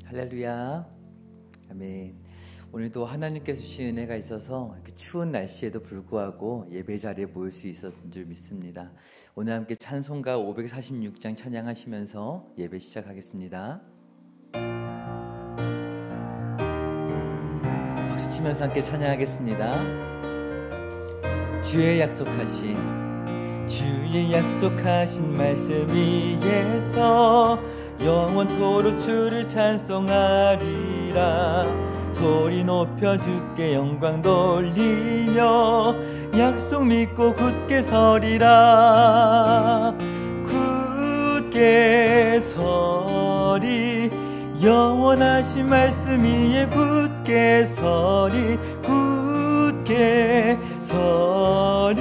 할렐루야. 아멘. 오늘도 하나님께서 주신 은혜가 있어서 추운 날씨에도 불구하고 예배 자리에 모일 수 있었던 줄 믿습니다. 오늘 함께 찬송가 546장 찬양하시면서 예배 시작하겠습니다. 박수 치면서 함께 찬양하겠습니다. 주의 약속하신 말씀 위에서 영원토록 주를 찬송하리라. 소리 높여 주께 영광 돌리며 약속 믿고 굳게 서리라. 굳게 서리. 영원하신 말씀 위에 굳게 서리. 굳게 서리.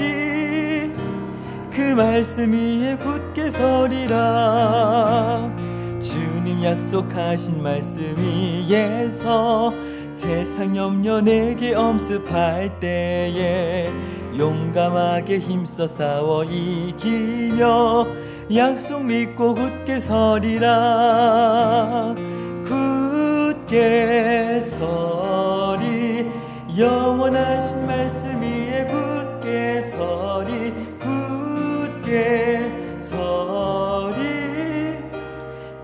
그 말씀 위에 굳게 서리라. 주님 약속하신 말씀 위에서 세상 염려 내게 엄습할 때에 용감하게 힘써 싸워 이기며 약속 믿고 굳게 서리라. 굳게 서리. 영원하신 말씀 위에 굳게 서리. 굳게 서리.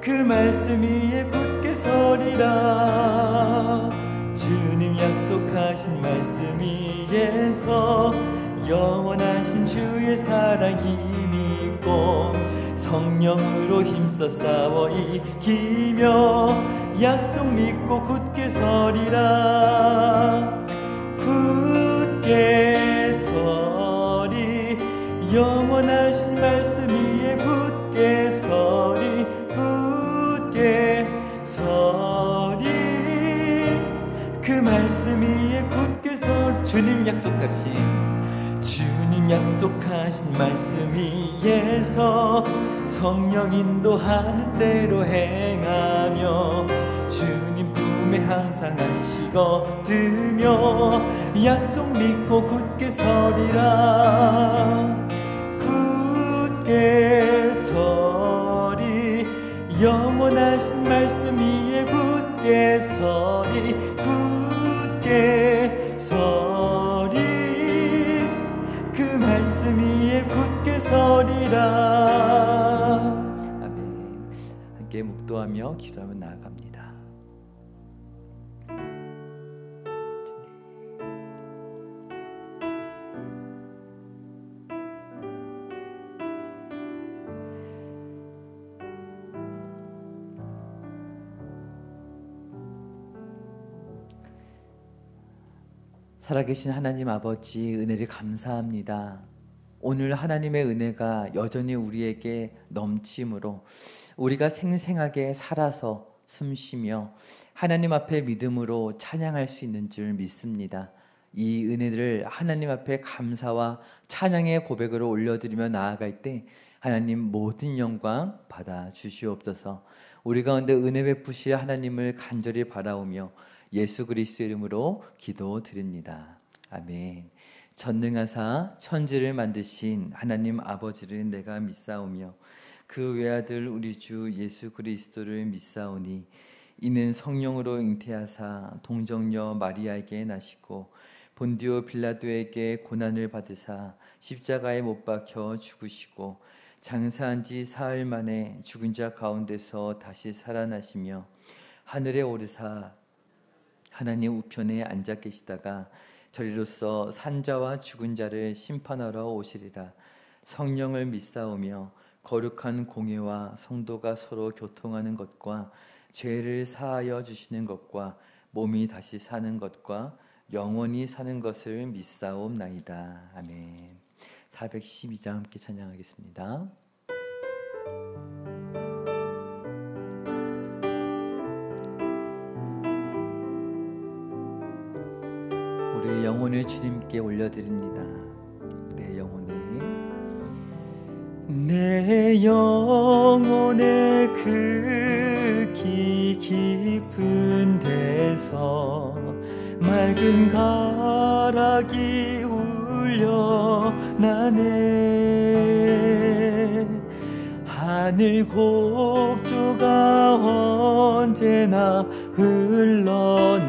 그 말씀 위에 굳게 서리라. 주님 약속하신 말씀 위에서 영원하신 주의 사랑 힘있고 성령으로 힘써 싸워 이기며 약속 믿고 굳게 서리라. 굳게 서리. 영원하신 말씀 위에 굳게 서리. 굳게 서리. 그 말씀 위에 굳게 서리. 주님 약속하신 말씀 위에서 성령 인도하는 대로 행하며 주님 품에 항상 안식어들며 약속 믿고 굳게 서리라. 굳게 서리. 영원하신 말씀 위에 굳게 서리. 굳게 서리. 그 말씀 위에 굳게 서리라. 아멘. 함께 묵도하며 기도하며 나아갑니다. 살아계신 하나님 아버지, 은혜를 감사합니다. 오늘 하나님의 은혜가 여전히 우리에게 넘침으로 우리가 생생하게 살아서 숨쉬며 하나님 앞에 믿음으로 찬양할 수 있는 줄 믿습니다. 이 은혜를 하나님 앞에 감사와 찬양의 고백으로 올려드리며 나아갈 때 하나님 모든 영광 받아 주시옵소서. 우리 가운데 은혜 베푸실 하나님을 간절히 바라오며 예수 그리스도의 이름으로 기도드립니다. 아멘. 전능하사 천지를 만드신 하나님 아버지를 내가 믿사오며 그 외아들 우리 주 예수 그리스도를 믿사오니 이는 성령으로 잉태하사 동정녀 마리아에게 나시고 본디오 빌라도에게 고난을 받으사 십자가에 못 박혀 죽으시고 장사한 지 사흘 만에 죽은 자 가운데서 다시 살아나시며 하늘에 오르사 하나님 우편에 앉아 계시다가 저리로서 산자와 죽은 자를 심판하러 오시리라. 성령을 믿사오며 거룩한 공예와 성도가 서로 교통하는 것과 죄를 사하여 주시는 것과 몸이 다시 사는 것과 영원히 사는 것을 믿사옵나이다. 아멘. 412장 함께 찬양하겠습니다. 우리의 영혼을 주님께 올려드립니다. 내 영혼의 그 깊은 데서 맑은 가락이 울려나네. 하늘 곡조가 언제나 흘러나와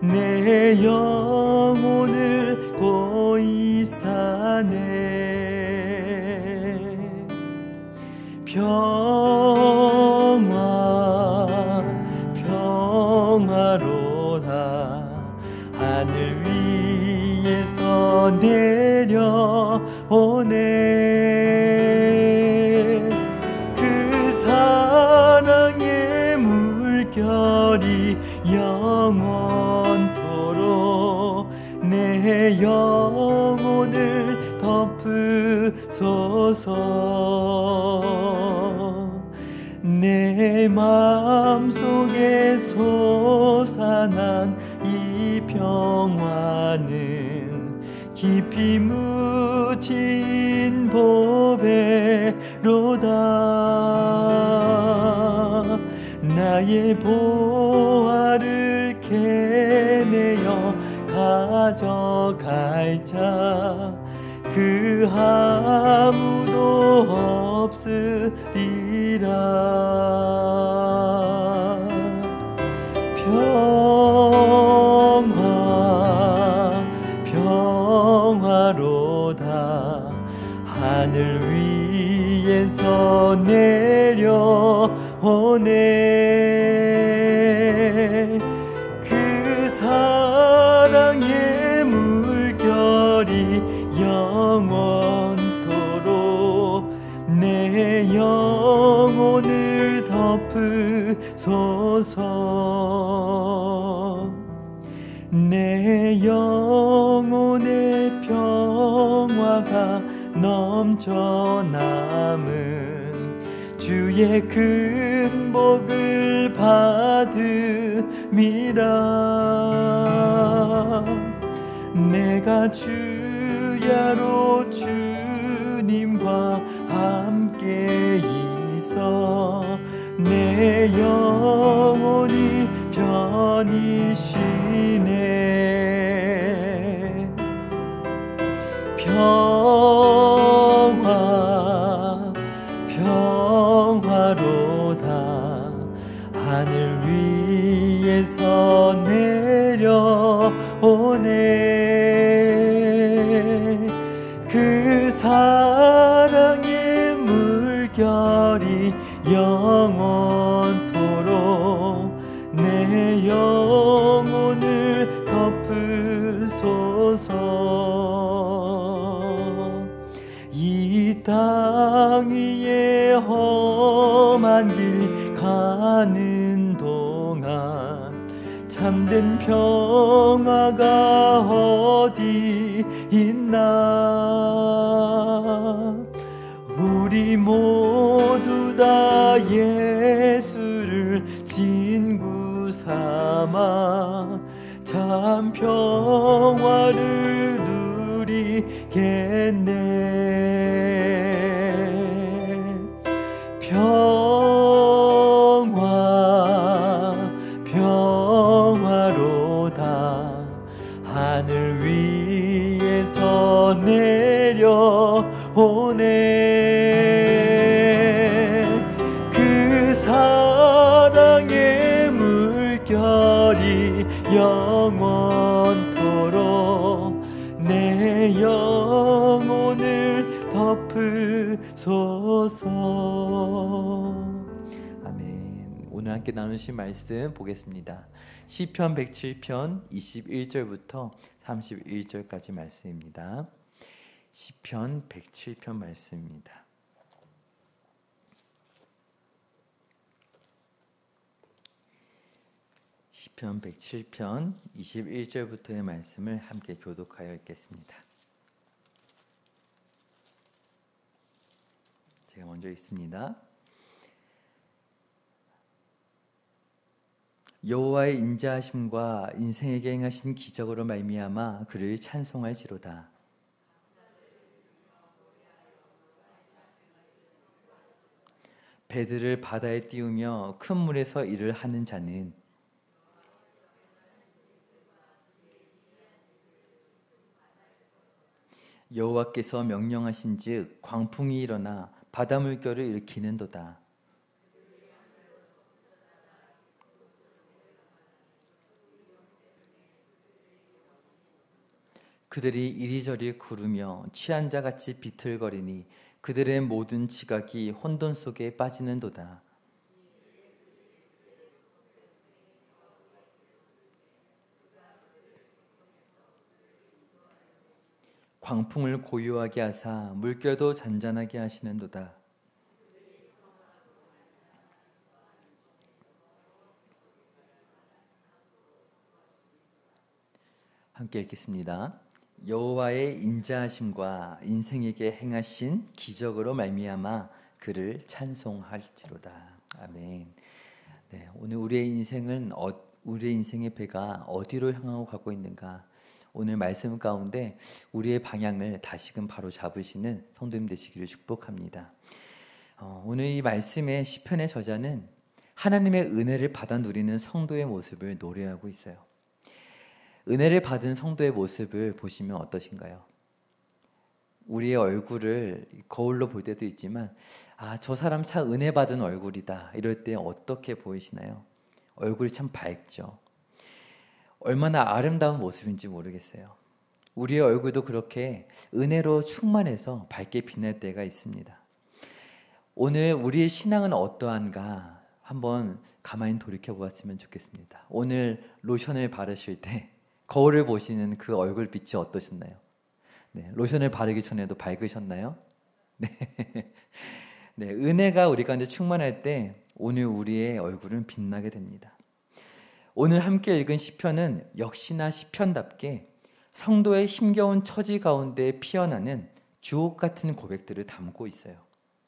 내 영혼을 고이 사네. 평화로다. 하늘 위에서 내려오네. 그 사랑의 물결이 영원토록 내 영혼을 덮으소서. 내 마음속에 솟아난 이 평화는 깊이 묻힌 보배로다. 나의 보화를 캐내어 가져갈 자 그 아무도 없으리라. 평화로다. 하늘 위에서 내려오네. 그 사랑의 물결이 영원토록 내 영혼을 덮으소서. 내 영혼의 평화가 넘쳐남은 주의 큰 복을 받음이라. 내가 주야로 주님과 함께 있어 내 영혼이 편히 쉬네. 평화로다. 하늘 위에서 내려오네. 그 사랑의 물결이 영원토록 내 영혼을 덮으소서. 이 땅 위에 험한 길 가는 동안 참된 평화가 어디 있나. 우리 모두 다 예수를 친구 삼아 참 평화를 누리겠네. 평화로다. 하늘 위에서 내려오네. 그 사랑의 물결이 영원토록 내 영혼을 덮으소서. 아멘. 오늘 함께 나누신 말씀 보겠습니다. 시편 107편 21절부터 31절까지 말씀입니다. 시편 107편 말씀입니다. 시편 107편 21절부터의 말씀을 함께 교독하여 읽겠습니다. 먼저 있습니다. 여호와의 인자하심과 인생에게 행하신 기적으로 말미암아 그를 찬송할지로다. 배들을 바다에 띄우며 큰 물에서 일을 하는 자는 여호와께서 명령하신즉 광풍이 일어나 바다 물결을 일으키는도다. 그들이 이리저리 구르며 취한 자같이 비틀거리니 그들의 모든 지각이 혼돈 속에 빠지는도다. 광풍을 고요하게 하사 물결도 잔잔하게 하시는도다. 함께 읽겠습니다. 여호와의 인자하심과 인생에게 행하신 기적으로 말미암아 그를 찬송할지로다. 아멘. 네, 오늘 우리의 인생의 배가 어디로 향하고 가고 있는가? 오늘 말씀 가운데 우리의 방향을 다시금 바로 잡으시는 성도님 되시기를 축복합니다. 오늘 이 말씀의 시편의 저자는 하나님의 은혜를 받아 누리는 성도의 모습을 노래하고 있어요. 은혜를 받은 성도의 모습을 보시면 어떠신가요? 우리의 얼굴을 거울로 볼 때도 있지만 저 사람 참 은혜 받은 얼굴이다 이럴 때 어떻게 보이시나요? 얼굴이 참 밝죠. 얼마나 아름다운 모습인지 모르겠어요. 우리의 얼굴도 그렇게 은혜로 충만해서 밝게 빛날 때가 있습니다. 오늘 우리의 신앙은 어떠한가 한번 가만히 돌이켜 보았으면 좋겠습니다. 오늘 로션을 바르실 때 거울을 보시는 그 얼굴빛이 어떠셨나요? 네, 로션을 바르기 전에도 밝으셨나요? 네. 네, 은혜가 우리 가운데 충만할 때 오늘 우리의 얼굴은 빛나게 됩니다. 오늘 함께 읽은 시편은 역시나 시편답게 성도의 힘겨운 처지 가운데 피어나는 주옥 같은 고백들을 담고 있어요.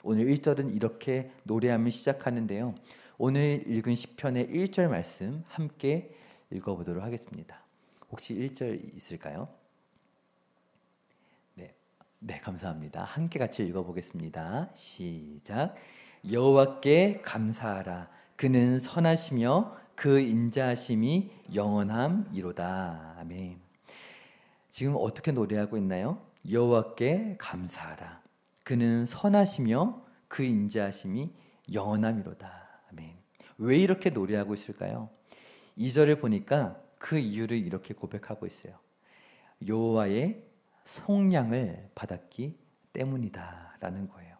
오늘 1절은 이렇게 노래하며 시작하는데요. 오늘 읽은 시편의 1절 말씀 함께 읽어보도록 하겠습니다. 혹시 1절 있을까요? 네, 감사합니다. 함께 같이 읽어보겠습니다. 시작. 여호와께 감사하라. 그는 선하시며 그 인자하심이 영원함이로다. 아멘. 지금 어떻게 노래하고 있나요? 여호와께 감사하라. 그는 선하시며 그 인자하심이 영원함이로다. 아멘. 왜 이렇게 노래하고 있을까요? 2절을 보니까 그 이유를 이렇게 고백하고 있어요. 여호와의 속량을 받았기 때문이다 라는 거예요.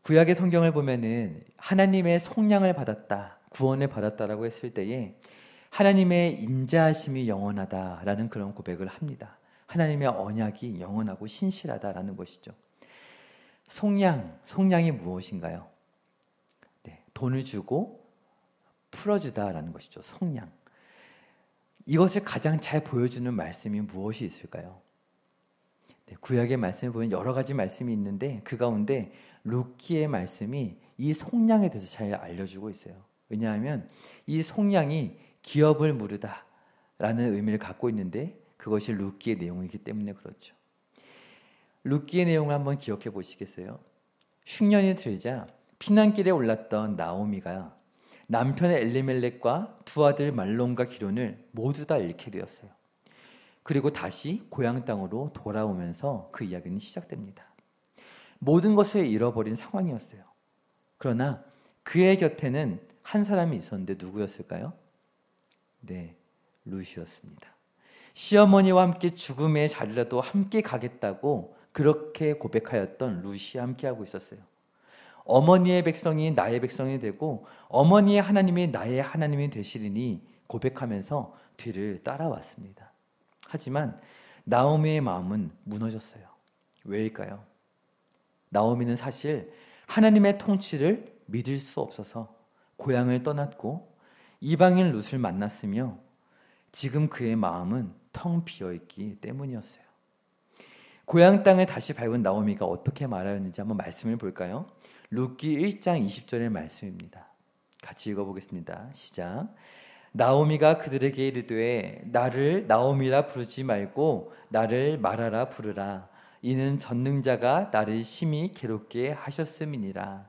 구약의 성경을 보면은 하나님의 속량을 받았다, 구원을 받았다라고 했을 때에 하나님의 인자하심이 영원하다라는 그런 고백을 합니다. 하나님의 언약이 영원하고 신실하다라는 것이죠. 속량이 무엇인가요? 네, 돈을 주고 풀어주다라는 것이죠. 속량. 이것을 가장 잘 보여주는 말씀이 무엇이 있을까요? 네, 구약의 말씀을 보면 여러 가지 말씀이 있는데 그 가운데 룻기의 말씀이 이 속량에 대해서 잘 알려주고 있어요. 왜냐하면 이 속량이 기업을 무르다라는 의미를 갖고 있는데 그것이 룻기의 내용이기 때문에 그렇죠. 룻기의 내용을 한번 기억해 보시겠어요? 흉년이 들자 피난길에 올랐던 나오미가 남편의 엘리멜렉과 두 아들 말론과 기론을 모두 다 잃게 되었어요. 그리고 다시 고향 땅으로 돌아오면서 그 이야기는 시작됩니다. 모든 것을 잃어버린 상황이었어요. 그러나 그의 곁에는 한 사람이 있었는데 누구였을까요? 네, 룻이었습니다. 시어머니와 함께 죽음의 자리라도 함께 가겠다고 그렇게 고백하였던 룻이 함께하고 있었어요. 어머니의 백성이 나의 백성이 되고 어머니의 하나님이 나의 하나님이 되시리니 고백하면서 뒤를 따라왔습니다. 하지만 나오미의 마음은 무너졌어요. 왜일까요? 나오미는 사실 하나님의 통치를 믿을 수 없어서 고향을 떠났고 이방인 룻을 만났으며 지금 그의 마음은 텅 비어있기 때문이었어요. 고향 땅을 다시 밟은 나오미가 어떻게 말하였는지 한번 말씀을 볼까요? 룻기 1장 20절의 말씀입니다. 같이 읽어보겠습니다. 시작. 나오미가 그들에게 이르되 나를 나오미라 부르지 말고 나를 마라라 부르라. 이는 전능자가 나를 심히 괴롭게 하셨음이니라.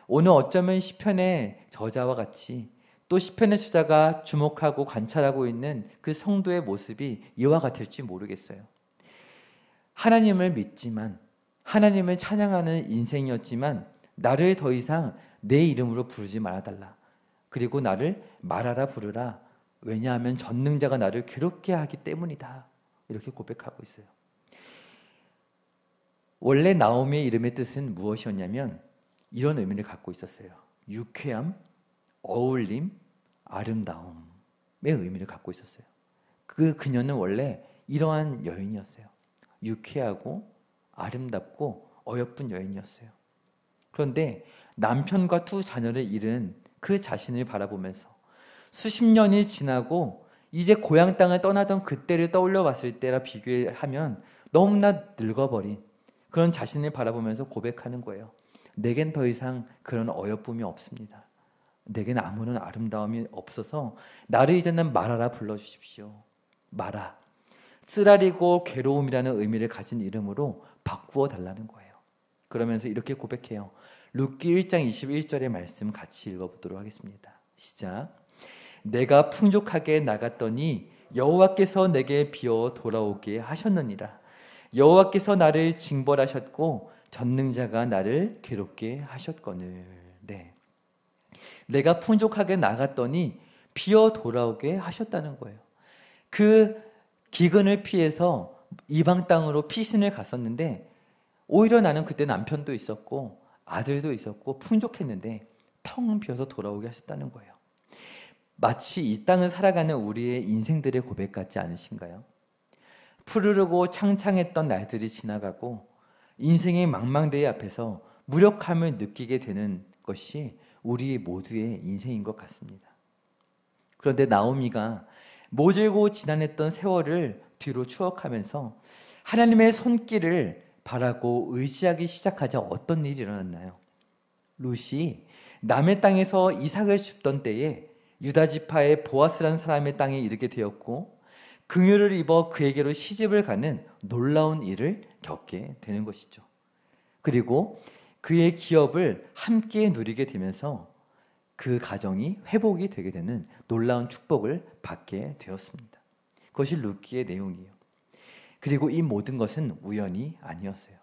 오늘 어쩌면 시편의 저자와 같이 또 시편의 저자가 주목하고 관찰하고 있는 그 성도의 모습이 이와 같을지 모르겠어요. 하나님을 믿지만 하나님을 찬양하는 인생이었지만 나를 더 이상 내 이름으로 부르지 말아달라. 그리고 나를 말하라 부르라. 왜냐하면 전능자가 나를 괴롭게 하기 때문이다. 이렇게 고백하고 있어요. 원래 나오미의 이름의 뜻은 무엇이었냐면 이런 의미를 갖고 있었어요. 유쾌함, 어울림, 아름다움의 의미를 갖고 있었어요. 그녀는 원래 이러한 여인이었어요. 유쾌하고 아름답고 어여쁜 여인이었어요. 그런데 남편과 두 자녀를 잃은 그 자신을 바라보면서 수십 년이 지나고 이제 고향 땅을 떠나던 그때를 떠올려 봤을 때라 비교하면 너무나 늙어버린 그런 자신을 바라보면서 고백하는 거예요. 내겐 더 이상 그런 어여쁨이 없습니다. 내겐 아무런 아름다움이 없어서 나를 이제는 마라라 불러주십시오. 마라, 쓰라리고 괴로움이라는 의미를 가진 이름으로 바꾸어 달라는 거예요. 그러면서 이렇게 고백해요. 룻기 1장 21절의 말씀 같이 읽어보도록 하겠습니다. 시작. 내가 풍족하게 나갔더니 여호와께서 내게 비어 돌아오게 하셨느니라. 여호와께서 나를 징벌하셨고 전능자가 나를 괴롭게 하셨거늘. 네. 내가 풍족하게 나갔더니 비어 돌아오게 하셨다는 거예요. 그 기근을 피해서 이방 땅으로 피신을 갔었는데 오히려 나는 그때 남편도 있었고 아들도 있었고 풍족했는데 텅 비어서 돌아오게 하셨다는 거예요. 마치 이 땅을 살아가는 우리의 인생들의 고백 같지 않으신가요? 푸르르고 창창했던 날들이 지나가고 인생의 망망대해 앞에서 무력함을 느끼게 되는 것이 우리 모두의 인생인 것 같습니다. 그런데 나오미가 모질고 지난했던 세월을 뒤로 추억하면서 하나님의 손길을 바라고 의지하기 시작하자 어떤 일이 일어났나요? 룻이 남의 땅에서 이삭을 줍던 때에 유다 지파의 보아스라는 사람의 땅에 이르게 되었고 긍휼을 입어 그에게로 시집을 가는 놀라운 일을 겪게 되는 것이죠. 그리고 그의 기업을 함께 누리게 되면서 그 가정이 회복이 되게 되는 놀라운 축복을 받게 되었습니다. 그것이 룻기의 내용이에요. 그리고 이 모든 것은 우연이 아니었어요.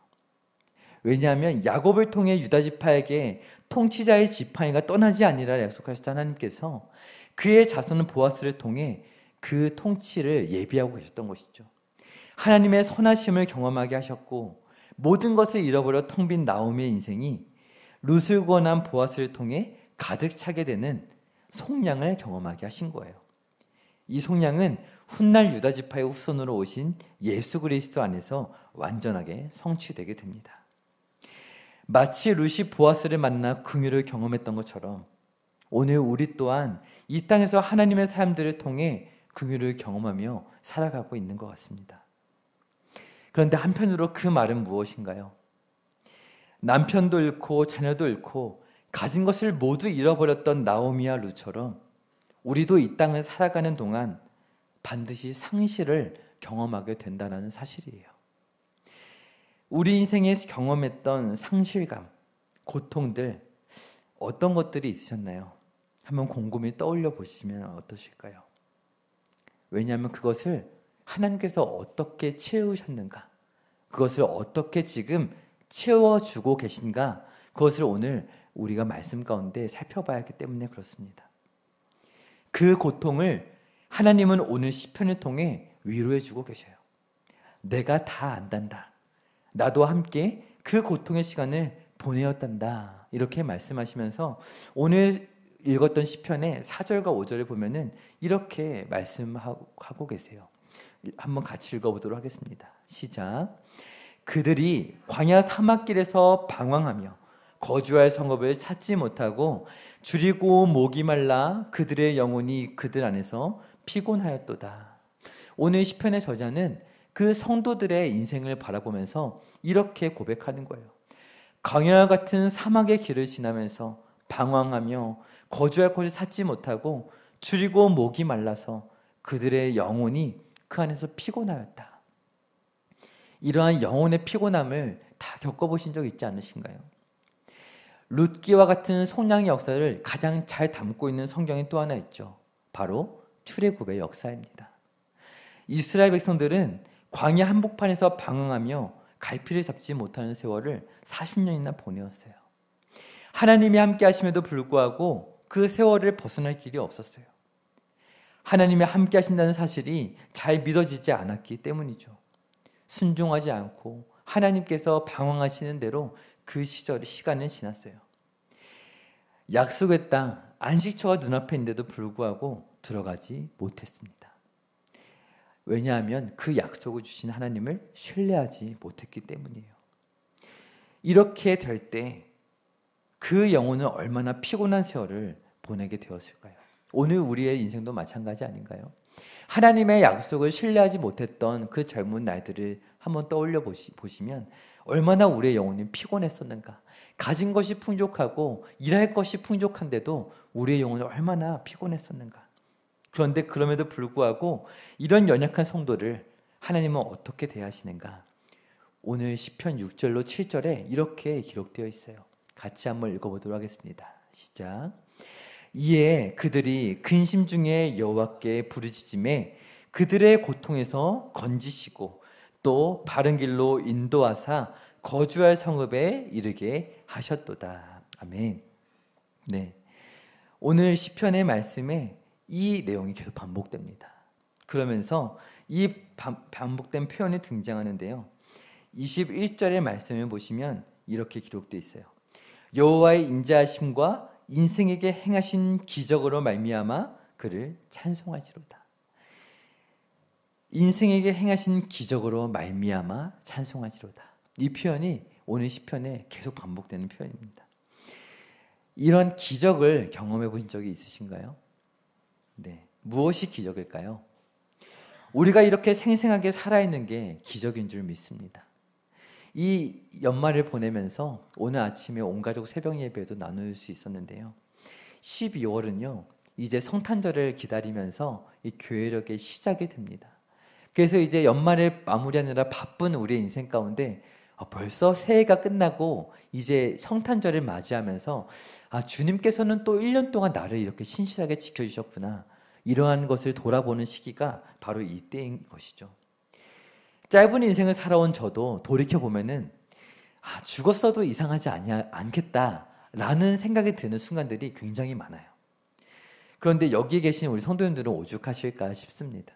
왜냐하면 야곱을 통해 유다 지파에게 통치자의 지팡이가 떠나지 아니라 약속하셨던 하나님께서 그의 자손 보아스를 통해 그 통치를 예비하고 계셨던 것이죠. 하나님의 선하심을 경험하게 하셨고 모든 것을 잃어버려 텅 빈 나오미의 인생이 룻을 권한 보아스를 통해 가득 차게 되는 속량을 경험하게 하신 거예요. 이 속량은 훗날 유다 지파의 후손으로 오신 예수 그리스도 안에서 완전하게 성취되게 됩니다. 마치 룻이 보아스를 만나 긍휼을 경험했던 것처럼 오늘 우리 또한 이 땅에서 하나님의 사람들을 통해 긍휼을 경험하며 살아가고 있는 것 같습니다. 그런데 한편으로 그 말은 무엇인가요? 남편도 잃고 자녀도 잃고 가진 것을 모두 잃어버렸던 나오미와 룻처럼 우리도 이 땅을 살아가는 동안 반드시 상실을 경험하게 된다는 사실이에요. 우리 인생에서 경험했던 상실감, 고통들 어떤 것들이 있으셨나요? 한번 곰곰이 떠올려 보시면 어떠실까요? 왜냐하면 그것을 하나님께서 어떻게 채우셨는가, 그것을 어떻게 지금 채워주고 계신가, 그것을 오늘 우리가 말씀 가운데 살펴봐야 하기 때문에 그렇습니다. 그 고통을 하나님은 오늘 시편을 통해 위로해 주고 계셔요. 내가 다 안단다. 나도 함께 그 고통의 시간을 보내었단다. 이렇게 말씀하시면서 오늘 읽었던 시편의 4절과 5절을 보면은 이렇게 말씀하고 계세요. 한번 같이 읽어보도록 하겠습니다. 시작. 그들이 광야 사막길에서 방황하며 거주할 성읍을 찾지 못하고 줄이고 목이 말라 그들의 영혼이 그들 안에서 피곤하였도다. 오늘 시편의 저자는 그 성도들의 인생을 바라보면서 이렇게 고백하는 거예요. 광야 같은 사막의 길을 지나면서 방황하며 거주할 곳을 찾지 못하고 줄이고 목이 말라서 그들의 영혼이 그 안에서 피곤하였다. 이러한 영혼의 피곤함을 다 겪어보신 적 있지 않으신가요? 룻기와 같은 속량의 역사를 가장 잘 담고 있는 성경이 또 하나 있죠. 바로 출애굽의 역사입니다. 이스라엘 백성들은 광야 한복판에서 방황하며 갈피를 잡지 못하는 세월을 40년이나 보내었어요. 하나님이 함께 하심에도 불구하고 그 세월을 벗어날 길이 없었어요. 하나님이 함께 하신다는 사실이 잘 믿어지지 않았기 때문이죠. 순종하지 않고 하나님께서 방황하시는 대로 그 시간은 지났어요. 약속의 땅 안식처가 눈앞에 있는데도 불구하고 들어가지 못했습니다. 왜냐하면 그 약속을 주신 하나님을 신뢰하지 못했기 때문이에요. 이렇게 될 때 그 영혼은 얼마나 피곤한 세월을 보내게 되었을까요? 오늘 우리의 인생도 마찬가지 아닌가요? 하나님의 약속을 신뢰하지 못했던 그 젊은 날들을 한번 떠올려 보시면 얼마나 우리의 영혼이 피곤했었는가. 가진 것이 풍족하고 일할 것이 풍족한데도 우리의 영혼이 얼마나 피곤했었는가. 그런데 그럼에도 불구하고 이런 연약한 성도를 하나님은 어떻게 대하시는가. 오늘 시편 6절로 7절에 이렇게 기록되어 있어요. 같이 한번 읽어보도록 하겠습니다. 시작. 이에 그들이 근심 중에 여호와께 부르짖음에 그들의 고통에서 건지시고 또 바른 길로 인도하사 거주할 성읍에 이르게 하셨도다. 아멘. 네, 오늘 시편의 말씀에 이 내용이 계속 반복됩니다. 그러면서 이 반복된 표현이 등장하는데요. 21절의 말씀을 보시면 이렇게 기록되어 있어요. 여호와의 인자하심과 인생에게 행하신 기적으로 말미암아 그를 찬송하시로다. 인생에게 행하신 기적으로 말미암아 찬송하시로다. 이 표현이 오늘 시편에 계속 반복되는 표현입니다. 이런 기적을 경험해 보신 적이 있으신가요? 네, 무엇이 기적일까요? 우리가 이렇게 생생하게 살아있는 게 기적인 줄 믿습니다. 이 연말을 보내면서 오늘 아침에 온 가족 새벽 예배도 나눌 수 있었는데요. 12월은요, 이제 성탄절을 기다리면서 이 교회력의 시작이 됩니다. 그래서 이제 연말을 마무리하느라 바쁜 우리의 인생 가운데 벌써 새해가 끝나고 이제 성탄절을 맞이하면서 주님께서는 또 1년 동안 나를 이렇게 신실하게 지켜주셨구나. 이러한 것을 돌아보는 시기가 바로 이때인 것이죠. 짧은 인생을 살아온 저도 돌이켜보면은 죽었어도 이상하지 않겠다라는 생각이 드는 순간들이 굉장히 많아요. 그런데 여기 계신 우리 성도님들은 오죽하실까 싶습니다.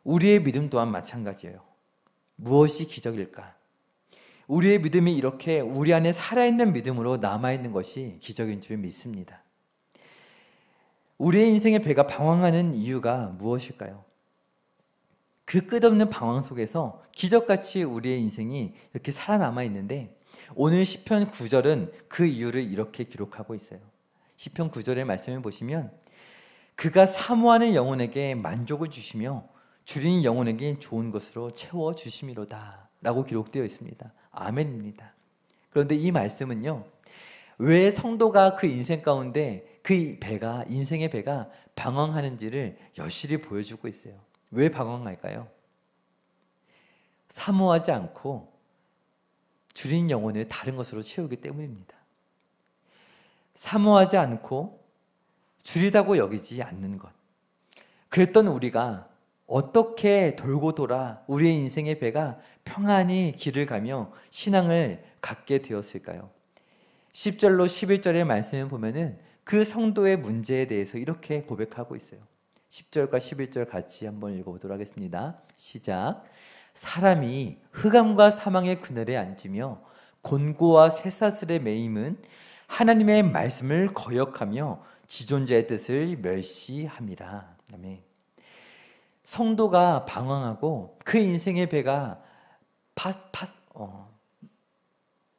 우리의 믿음 또한 마찬가지예요. 무엇이 기적일까? 우리의 믿음이 이렇게 우리 안에 살아있는 믿음으로 남아있는 것이 기적인 줄 믿습니다. 우리의 인생의 배가 방황하는 이유가 무엇일까요? 그 끝없는 방황 속에서 기적같이 우리의 인생이 이렇게 살아남아 있는데 오늘 시편 9절은 그 이유를 이렇게 기록하고 있어요. 시편 9절의 말씀을 보시면 그가 사모하는 영혼에게 만족을 주시며 줄인 영혼에게 좋은 것으로 채워주심이로다 라고 기록되어 있습니다. 아멘입니다. 그런데 이 말씀은요, 왜 성도가 그 인생 가운데 그 배가, 인생의 배가 방황하는지를 여실히 보여주고 있어요. 왜 방황할까요? 사모하지 않고 줄인 영혼을 다른 것으로 채우기 때문입니다. 사모하지 않고 줄이다고 여기지 않는 것. 그랬던 우리가 어떻게 돌고 돌아 우리의 인생의 배가 평안히 길을 가며 신앙을 갖게 되었을까요? 10절로 11절의 말씀을 보면은 그 성도의 문제에 대해서 이렇게 고백하고 있어요. 10절과 11절 같이 한번 읽어보도록 하겠습니다. 시작. 사람이 흑암과 사망의 그늘에 앉으며 곤고와 쇠사슬에 매임은 하나님의 말씀을 거역하며 지존자의 뜻을 멸시함이라. 아멘. 성도가 방황하고 그 인생의 배가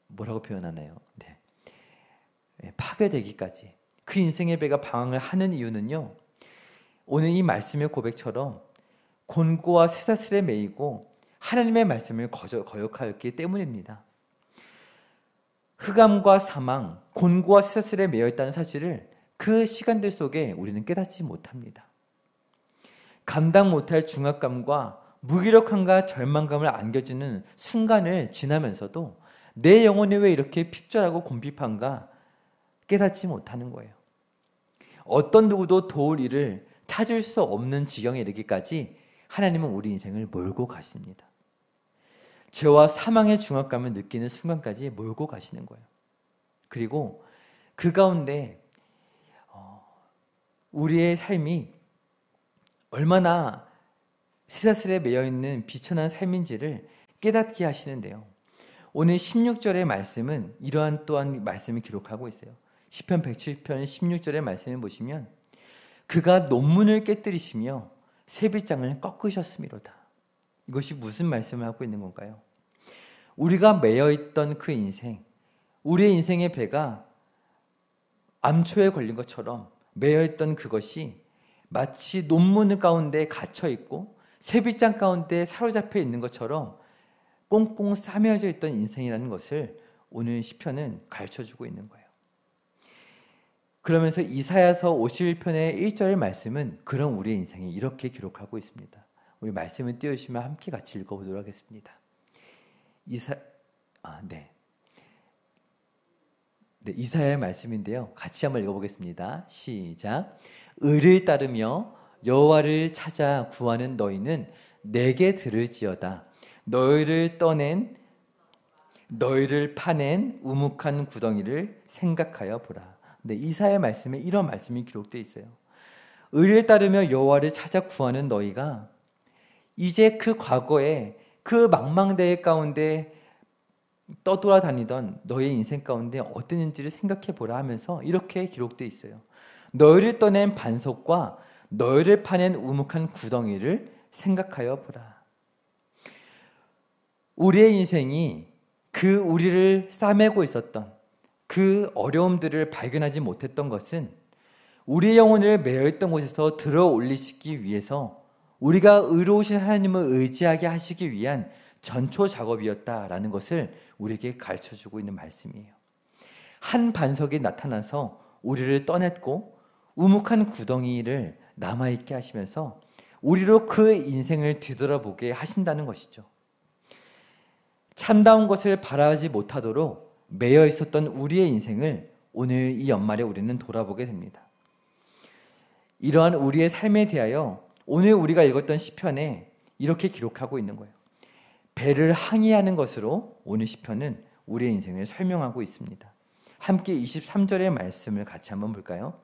뭐라고 표현하나요? 네. 파괴되기까지 그 인생의 배가 방황을 하는 이유는요, 오늘 이 말씀의 고백처럼 곤고와 쇠사슬에 매이고 하나님의 말씀을 거역하였기 때문입니다. 흑암과 사망, 곤고와 쇠사슬에 매여 있다는 사실을 그 시간들 속에 우리는 깨닫지 못합니다. 감당 못할 중압감과 무기력함과 절망감을 안겨주는 순간을 지나면서도 내 영혼이 왜 이렇게 핍절하고 곤핍한가 깨닫지 못하는 거예요. 어떤 누구도 도울 일을 찾을 수 없는 지경에 이르기까지 하나님은 우리 인생을 몰고 가십니다. 죄와 사망의 중압감을 느끼는 순간까지 몰고 가시는 거예요. 그리고 그 가운데 우리의 삶이 얼마나 쇠사슬에 매여있는 비천한 삶인지를 깨닫게 하시는데요. 오늘 16절의 말씀은 이러한 또한 말씀을 기록하고 있어요. 시편 107편 16절의 말씀을 보시면 그가 논문을 깨뜨리시며 쇠빗장을 꺾으셨음이로다. 이것이 무슨 말씀을 하고 있는 건가요? 우리가 매여있던 그 인생, 우리의 인생의 배가 암초에 걸린 것처럼 매여있던 그것이 마치 논문 가운데 갇혀있고 쇠빗장 가운데 사로잡혀 있는 것처럼 꽁꽁 싸매어져 있던 인생이라는 것을 오늘 시편은 가르쳐주고 있는 거예요. 그러면서 이사야서 51편의 1절의 말씀은 그런 우리의 인생이 이렇게 기록하고 있습니다. 우리 말씀을 띄우시면 함께 같이 읽어보도록 하겠습니다. 이사야의 말씀인데요. 같이 한번 읽어보겠습니다. 시작. 의를 따르며 여호와를 찾아 구하는 너희는 내게 들을지어다. 너희를 파낸 우묵한 구덩이를 생각하여 보라. 네, 이사야의 말씀에 이런 말씀이 기록되어 있어요. 의를 따르며 여호와를 찾아 구하는 너희가 이제 그 과거에 그 망망대해 가운데 떠돌아다니던 너의 인생 가운데 어땠는지를 생각해 보라 하면서 이렇게 기록되어 있어요. 너희를 떠낸 반석과 너희를 파낸 우묵한 구덩이를 생각하여 보라. 우리의 인생이 그 우리를 싸매고 있었던 그 어려움들을 발견하지 못했던 것은 우리의 영혼을 매여있던 곳에서 들어 올리시기 위해서 우리가 의로우신 하나님을 의지하게 하시기 위한 전초 작업이었다라는 것을 우리에게 가르쳐주고 있는 말씀이에요. 한 반석이 나타나서 우리를 떠냈고 우묵한 구덩이를 남아있게 하시면서 우리로 그 인생을 뒤돌아보게 하신다는 것이죠. 참다운 것을 바라지 못하도록 매여 있었던 우리의 인생을 오늘 이 연말에 우리는 돌아보게 됩니다. 이러한 우리의 삶에 대하여 오늘 우리가 읽었던 시편에 이렇게 기록하고 있는 거예요. 배를 항해하는 것으로 오늘 시편은 우리의 인생을 설명하고 있습니다. 함께 23절의 말씀을 같이 한번 볼까요?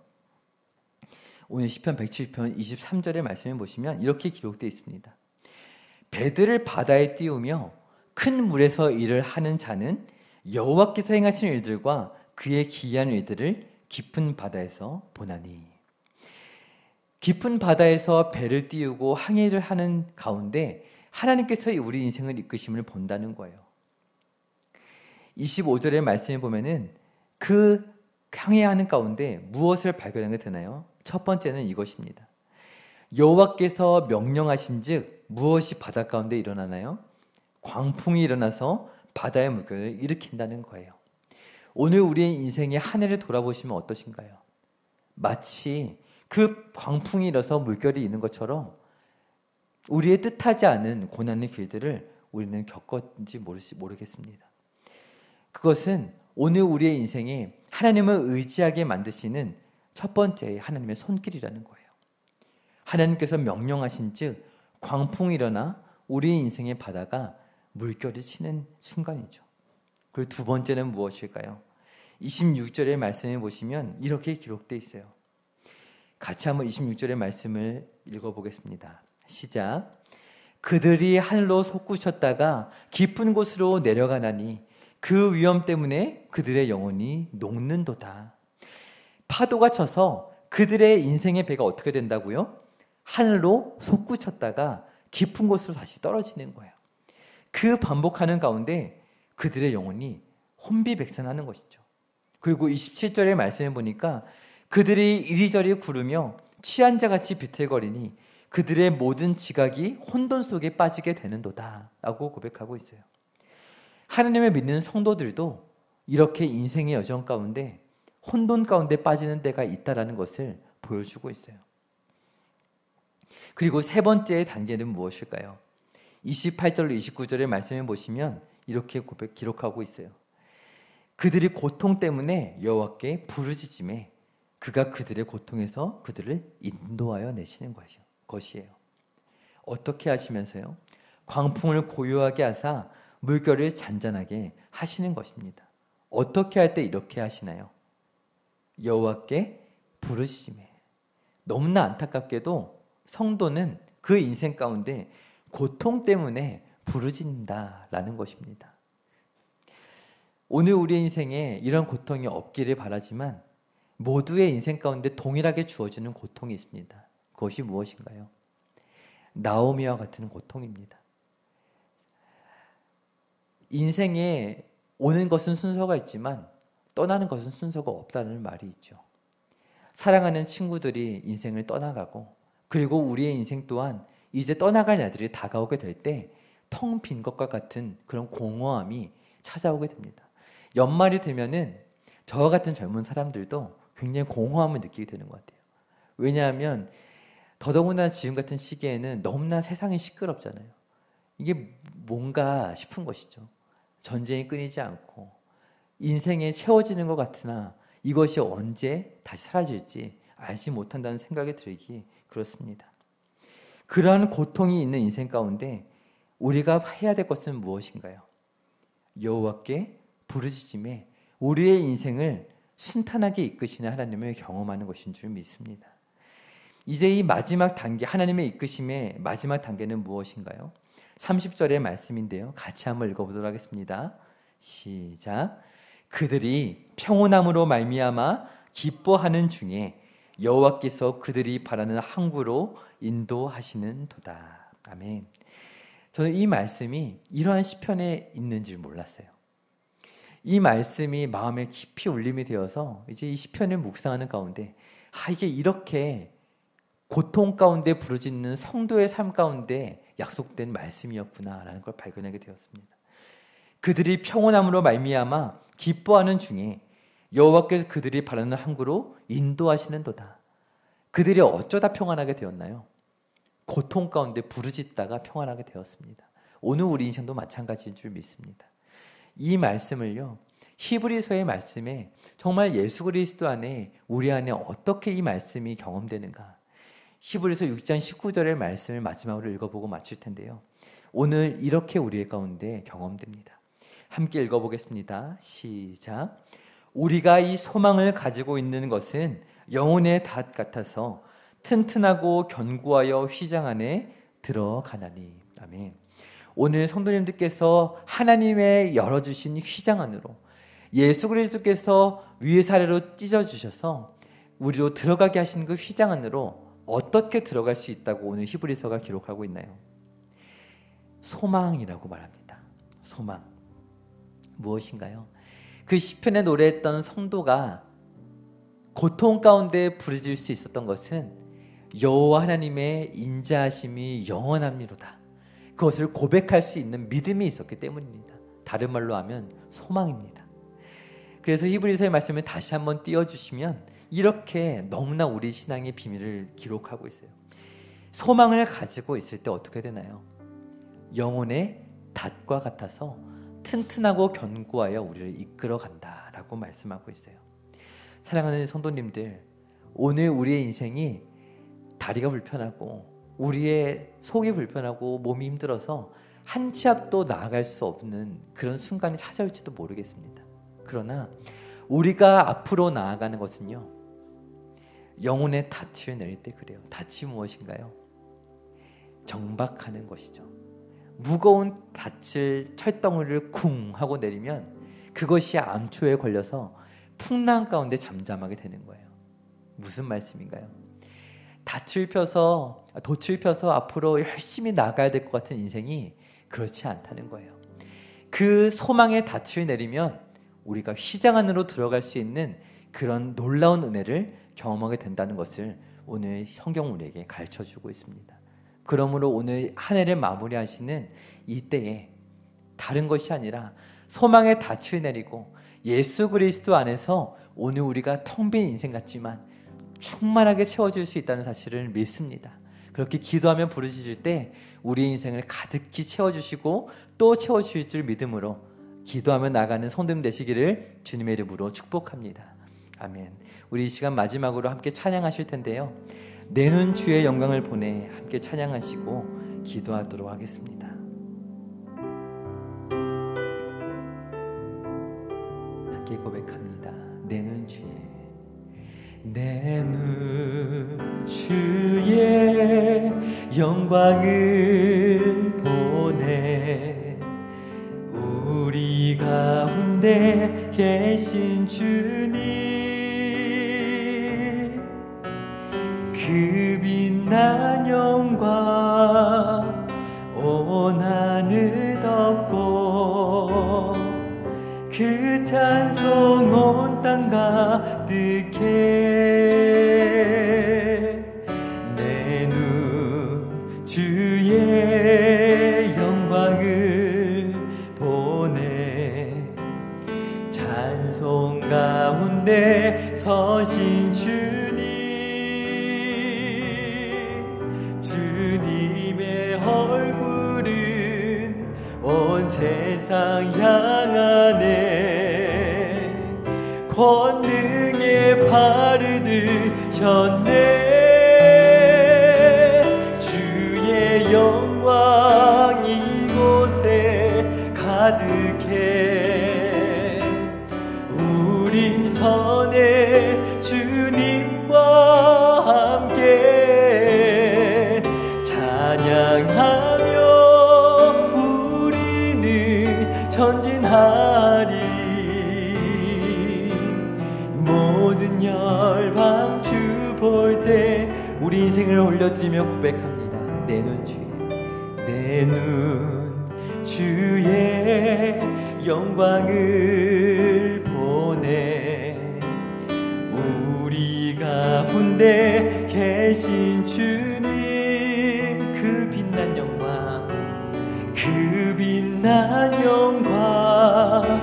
오늘 시편 107편 23절의 말씀을 보시면 이렇게 기록되어 있습니다. 배들을 바다에 띄우며 큰 물에서 일을 하는 자는 여호와께서 행하신 일들과 그의 기이한 일들을 깊은 바다에서 보나니. 깊은 바다에서 배를 띄우고 항해를 하는 가운데 하나님께서 우리 인생을 이끄심을 본다는 거예요. 25절의 말씀을 보면은 그 항해하는 가운데 무엇을 발견하게 되나요? 첫 번째는 이것입니다. 여호와께서 명령하신즉 무엇이 바다 가운데 일어나나요? 광풍이 일어나서 바다의 물결을 일으킨다는 거예요. 오늘 우리의 인생의 한 해를 돌아보시면 어떠신가요? 마치 그 광풍이 일어서 물결이 있는 것처럼 우리의 뜻하지 않은 고난의 길들을 우리는 겪었는지 모르겠습니다. 그것은 오늘 우리의 인생에 하나님을 의지하게 만드시는 첫 번째 하나님의 손길이라는 거예요. 하나님께서 명령하신 즉 광풍이 일어나 우리의 인생의 바다가 물결이 치는 순간이죠. 그리고 두 번째는 무엇일까요? 26절의 말씀을 보시면 이렇게 기록되어 있어요. 같이 한번 26절의 말씀을 읽어보겠습니다. 시작. 그들이 하늘로 솟구쳤다가 깊은 곳으로 내려가나니 그 위험 때문에 그들의 영혼이 녹는도다. 파도가 쳐서 그들의 인생의 배가 어떻게 된다고요? 하늘로 솟구쳤다가 깊은 곳으로 다시 떨어지는 거예요. 그 반복하는 가운데 그들의 영혼이 혼비백산하는 것이죠. 그리고 27절의 말씀을 보니까 그들이 이리저리 구르며 취한 자같이 비틀거리니 그들의 모든 지각이 혼돈 속에 빠지게 되는도다 라고 고백하고 있어요. 하나님을 믿는 성도들도 이렇게 인생의 여정 가운데 혼돈 가운데 빠지는 때가 있다는 것을 보여주고 있어요. 그리고 세 번째 단계는 무엇일까요? 28절로 29절의 말씀을 보시면 이렇게 기록하고 있어요. 그들이 고통 때문에 여호와께 부르짖음에 그가 그들의 고통에서 그들을 인도하여 내시는 것이에요. 어떻게 하시면서요? 광풍을 고요하게 하사 물결을 잔잔하게 하시는 것입니다. 어떻게 할 때 이렇게 하시나요? 여호와께 부르짖음에. 너무나 안타깝게도 성도는 그 인생 가운데 고통 때문에 부르짖는다라는 것입니다. 오늘 우리의 인생에 이런 고통이 없기를 바라지만 모두의 인생 가운데 동일하게 주어지는 고통이 있습니다. 그것이 무엇인가요? 나오미와 같은 고통입니다. 인생에 오는 것은 순서가 있지만 떠나는 것은 순서가 없다는 말이 있죠. 사랑하는 친구들이 인생을 떠나가고 그리고 우리의 인생 또한 이제 떠나갈 날들이 다가오게 될 때 텅 빈 것과 같은 그런 공허함이 찾아오게 됩니다. 연말이 되면은 저와 같은 젊은 사람들도 굉장히 공허함을 느끼게 되는 것 같아요. 왜냐하면 더더구나 지금 같은 시기에는 너무나 세상이 시끄럽잖아요. 이게 뭔가 싶은 것이죠. 전쟁이 끊이지 않고 인생에 채워지는 것 같으나 이것이 언제 다시 사라질지 알지 못한다는 생각이 들기 그렇습니다. 그러한 고통이 있는 인생 가운데 우리가 해야 될 것은 무엇인가요? 여호와께 부르짖음에 우리의 인생을 순탄하게 이끄시는 하나님을 경험하는 것인 줄 믿습니다. 이제 이 마지막 단계, 하나님의 이끄심의 마지막 단계는 무엇인가요? 30절의 말씀인데요. 같이 한번 읽어보도록 하겠습니다. 시작. 그들이 평온함으로 말미암아 기뻐하는 중에 여호와께서 그들이 바라는 항구로 인도하시는 도다. 아멘. 저는 이 말씀이 이러한 시편에 있는 줄 몰랐어요. 이 말씀이 마음에 깊이 울림이 되어서 이제 이 시편을 묵상하는 가운데 이게 이렇게 고통 가운데 부르짖는 성도의 삶 가운데 약속된 말씀이었구나라는 걸 발견하게 되었습니다. 그들이 평온함으로 말미암아 기뻐하는 중에 여호와께서 그들이 바라는 항구로 인도하시는 도다. 그들이 어쩌다 평안하게 되었나요? 고통 가운데 부르짖다가 평안하게 되었습니다. 오늘 우리 인생도 마찬가지인 줄 믿습니다. 이 말씀을요, 히브리서의 말씀에 정말 예수 그리스도 안에 우리 안에 어떻게 이 말씀이 경험되는가, 히브리서 6장 19절의 말씀을 마지막으로 읽어보고 마칠 텐데요. 오늘 이렇게 우리의 가운데 경험됩니다. 함께 읽어보겠습니다. 시작. 우리가 이 소망을 가지고 있는 것은 영혼의 닷 같아서 튼튼하고 견고하여 휘장 안에 들어가나니. 아멘. 오늘 성도님들께서 하나님의 열어주신 휘장 안으로 예수 그리스도께서 위에서 아래로 찢어주셔서 우리로 들어가게 하신 그 휘장 안으로 어떻게 들어갈 수 있다고 오늘 히브리서가 기록하고 있나요? 소망이라고 말합니다. 소망. 무엇인가요? 그 시편에 노래했던 성도가 고통 가운데 부르짖을 수 있었던 것은 여호와 하나님의 인자하심이 영원함이로다. 그것을 고백할 수 있는 믿음이 있었기 때문입니다. 다른 말로 하면 소망입니다. 그래서 히브리서의 말씀을 다시 한번 띄워주시면 이렇게 너무나 우리 신앙의 비밀을 기록하고 있어요. 소망을 가지고 있을 때 어떻게 되나요? 영혼의 닷과 같아서 튼튼하고 견고하여 우리를 이끌어 간다라고 말씀하고 있어요. 사랑하는 성도님들, 오늘 우리의 인생이 다리가 불편하고 우리의 속이 불편하고 몸이 힘들어서 한 치 앞도 나아갈 수 없는 그런 순간이 찾아올지도 모르겠습니다. 그러나 우리가 앞으로 나아가는 것은요, 영혼의 닻을 내릴 때 그래요. 닻이 무엇인가요? 정박하는 것이죠. 무거운 닻을 철덩이를 쿵 하고 내리면 그것이 암초에 걸려서 풍랑 가운데 잠잠하게 되는 거예요. 무슨 말씀인가요? 닻을 펴서 돛을 펴서 앞으로 열심히 나가야 될 것 같은 인생이 그렇지 않다는 거예요. 그 소망의 닻을 내리면 우리가 휘장 안으로 들어갈 수 있는 그런 놀라운 은혜를 경험하게 된다는 것을 오늘 성경 우리에게 가르쳐주고 있습니다. 그러므로 오늘 한 해를 마무리하시는 이때에 다른 것이 아니라 소망의 닻을 내리고 예수 그리스도 안에서 오늘 우리가 텅 빈 인생 같지만 충만하게 채워질 수 있다는 사실을 믿습니다. 그렇게 기도하면 부르짖을 때 우리의 인생을 가득히 채워주시고 또 채워주실 줄 믿음으로 기도하며 나가는 성도님 되시기를 주님의 이름으로 축복합니다. 아멘. 우리 이 시간 마지막으로 함께 찬양하실 텐데요, 내는 주의 영광을 보내 함께 찬양하시고 기도하도록 하겠습니다. 함께 고백합니다. 내는 주의, 내는 주의 영광을 보내 우리 가운데 계신 주님, 그 빛난 영광 온 하늘 덮고 그 찬송 온 땅 가득해 내 눈 주의 영광을 보내 찬송 가운데 서신 주님의 얼굴은 온 세상 향하네 권능의 발을 드셨네 주의 영광 이곳에 가득해 우리 선에 주님과 함께 찬양하며 우리는 전진하리 모든 열방 주 볼 때 우리 인생을 올려드리며 고백합니다. 내 눈 주의 영광을 보내 우리 가운데 계신 주님 그 빛난 영광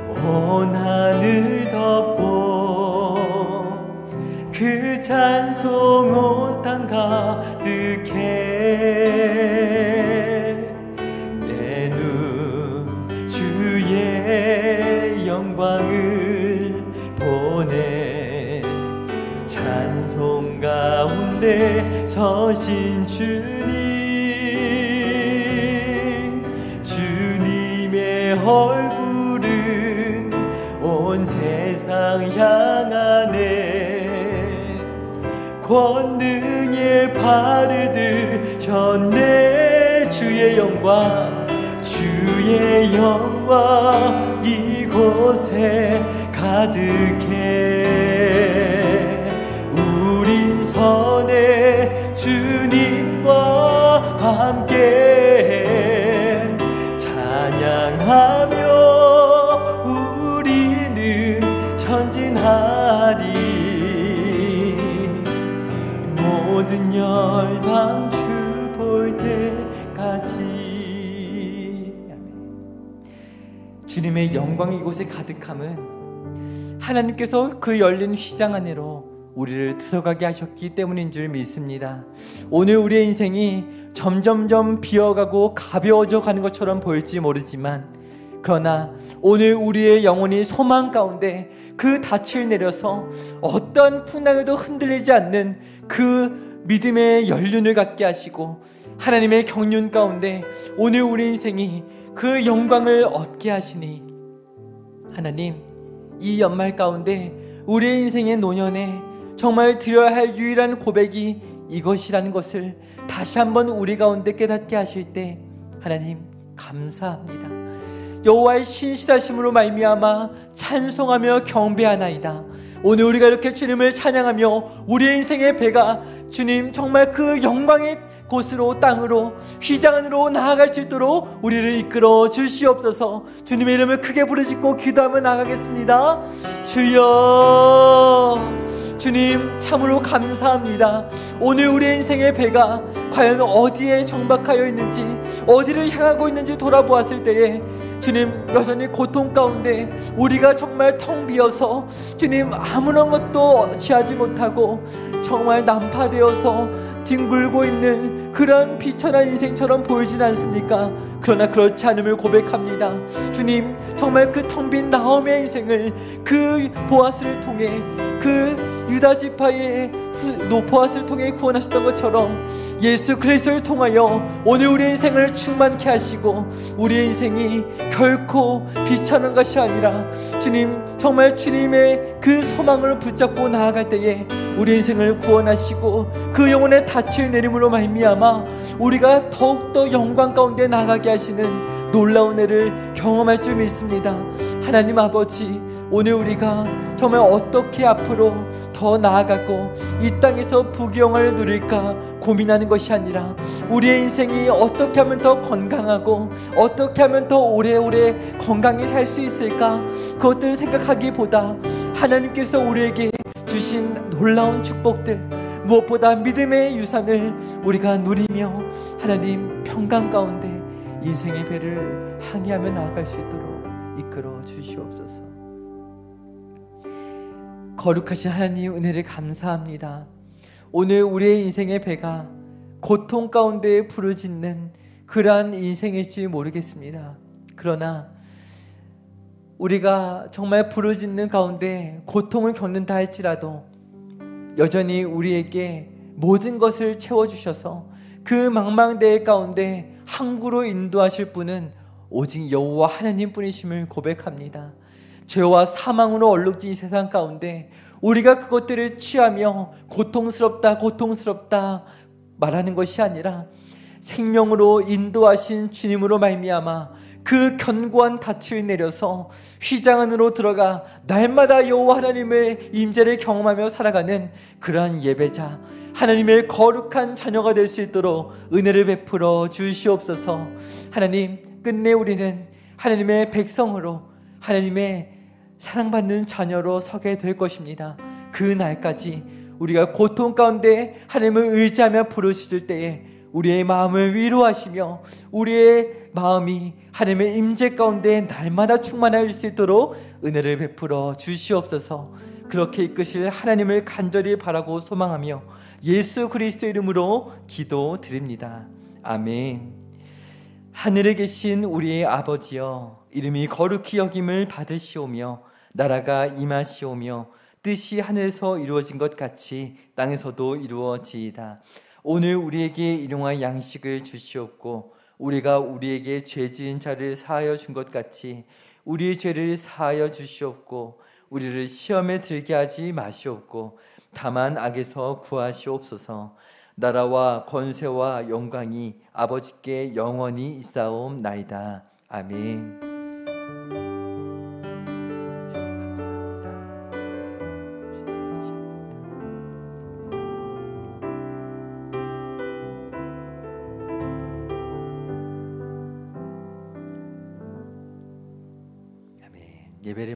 온 하늘 덮고 그 찬송 온 땅 가득해 내 눈 주의 영광을 보내 찬송 가운데 서신 주님의 얼굴은 온 세상 향하네 권능의 발을 드셨네 주의 영광 이곳에 가득해 우리 선에 주님과 함께 찬양하며 우리는 전진하리 모든 열방 주 볼 때까지. 주님의 영광이 이곳에 가득함은 하나님께서 그 열린 휘장 안으로 우리를 들어가게 하셨기 때문인 줄 믿습니다. 오늘 우리의 인생이 점점점 비어가고 가벼워져 가는 것처럼 보일지 모르지만 그러나 오늘 우리의 영혼이 소망 가운데 그 닻을 내려서 어떠한 풍랑에도 흔들리지 않는 그 믿음의 연륜을 갖게 하시고 하나님의 경륜 가운데 오늘 우리 인생이 그 영광을 얻게 하시니 하나님 이 연말 가운데 우리의 인생의 노년에 정말 드려야 할 유일한 고백이 이것이라는 것을 다시 한번 우리 가운데 깨닫게 하실 때 하나님 감사합니다. 여호와의 신실하심으로 말미암아 찬송하며 경배하나이다. 오늘 우리가 이렇게 주님을 찬양하며 우리의 인생의 배가 주님 정말 그 영광의 곳으로 땅으로 휘장 안으로 나아갈 수 있도록 우리를 이끌어 주시옵소서. 주님의 이름을 크게 부르짖고 기도하며 나아가겠습니다. 주여 주님 참으로 감사합니다. 오늘 우리의 인생의 배가 과연 어디에 정박하여 있는지, 어디를 향하고 있는지 돌아보았을 때에 주님, 여전히 고통 가운데 우리가 정말 텅 비어서 주님 아무런 것도 취하지 못하고 정말 난파되어서 뒹굴고 있는 그런 비천한 인생처럼 보이진 않습니까? 그러나 그렇지 않음을 고백합니다. 주님, 정말 그 텅 빈 나오미의 인생을 그 보아스를 통해, 그 유다 지파의 보아스를 통해 구원하셨던 것처럼 예수 그리스도를 통하여 오늘 우리의 인생을 충만케 하시고 우리의 인생이 결코 비천한 것이 아니라 주님, 정말 주님의 그 소망을 붙잡고 나아갈 때에 우리 인생을 구원하시고 그 영혼의 닻을 내림으로 말미암아 우리가 더욱더 영광 가운데 나아가게 하시는 놀라운 애를 경험할 줄 믿습니다. 하나님 아버지, 오늘 우리가 정말 어떻게 앞으로 더 나아가고 이 땅에서 부귀영화를 누릴까 고민하는 것이 아니라 우리의 인생이 어떻게 하면 더 건강하고 어떻게 하면 더 오래오래 건강히 살 수 있을까, 그것들을 생각하기보다 하나님께서 우리에게 주신 놀라운 축복들, 무엇보다 믿음의 유산을 우리가 누리며 하나님 평강 가운데 인생의 배를 항해하며 나아갈 수 있도록 이끌어 주시옵소서. 거룩하신 하나님 은혜를 감사합니다. 오늘 우리의 인생의 배가 고통 가운데 부르짖는 그러한 인생일지 모르겠습니다. 그러나 우리가 정말 부르짖는 가운데 고통을 겪는다 할지라도 여전히 우리에게 모든 것을 채워주셔서 그 망망대해 가운데 항구로 인도하실 분은 오직 여호와 하나님 뿐이심을 고백합니다. 죄와 사망으로 얼룩진 이 세상 가운데 우리가 그것들을 취하며 고통스럽다 고통스럽다 말하는 것이 아니라 생명으로 인도하신 주님으로 말미암아 그 견고한 닻을 내려서 휘장 안으로 들어가 날마다 여호와 하나님의 임재를 경험하며 살아가는 그러한 예배자, 하나님의 거룩한 자녀가 될 수 있도록 은혜를 베풀어 주시옵소서. 하나님, 끝내 우리는 하나님의 백성으로, 하나님의 사랑받는 자녀로 서게 될 것입니다. 그 날까지 우리가 고통 가운데 하나님을 의지하며 부르실 때에 우리의 마음을 위로하시며 우리의 마음이 하나님의 임재 가운데 날마다 충만할 수 있도록 은혜를 베풀어 주시옵소서. 그렇게 이끄실 하나님을 간절히 바라고 소망하며 예수 그리스도의 이름으로 기도드립니다. 아멘. 하늘에 계신 우리의 아버지여, 이름이 거룩히 여김을 받으시오며 나라가 임하시오며 뜻이 하늘에서 이루어진 것 같이 땅에서도 이루어지이다. 오늘 우리에게 일용할 양식을 주시옵고 우리가 우리에게 죄 지은 자를 사하여 준 것 같이 우리의 죄를 사하여 주시옵고 우리를 시험에 들게 하지 마시옵고 다만 악에서 구하시옵소서. 나라와 권세와 영광이 아버지께 영원히 있사옵나이다. 아멘. 예배를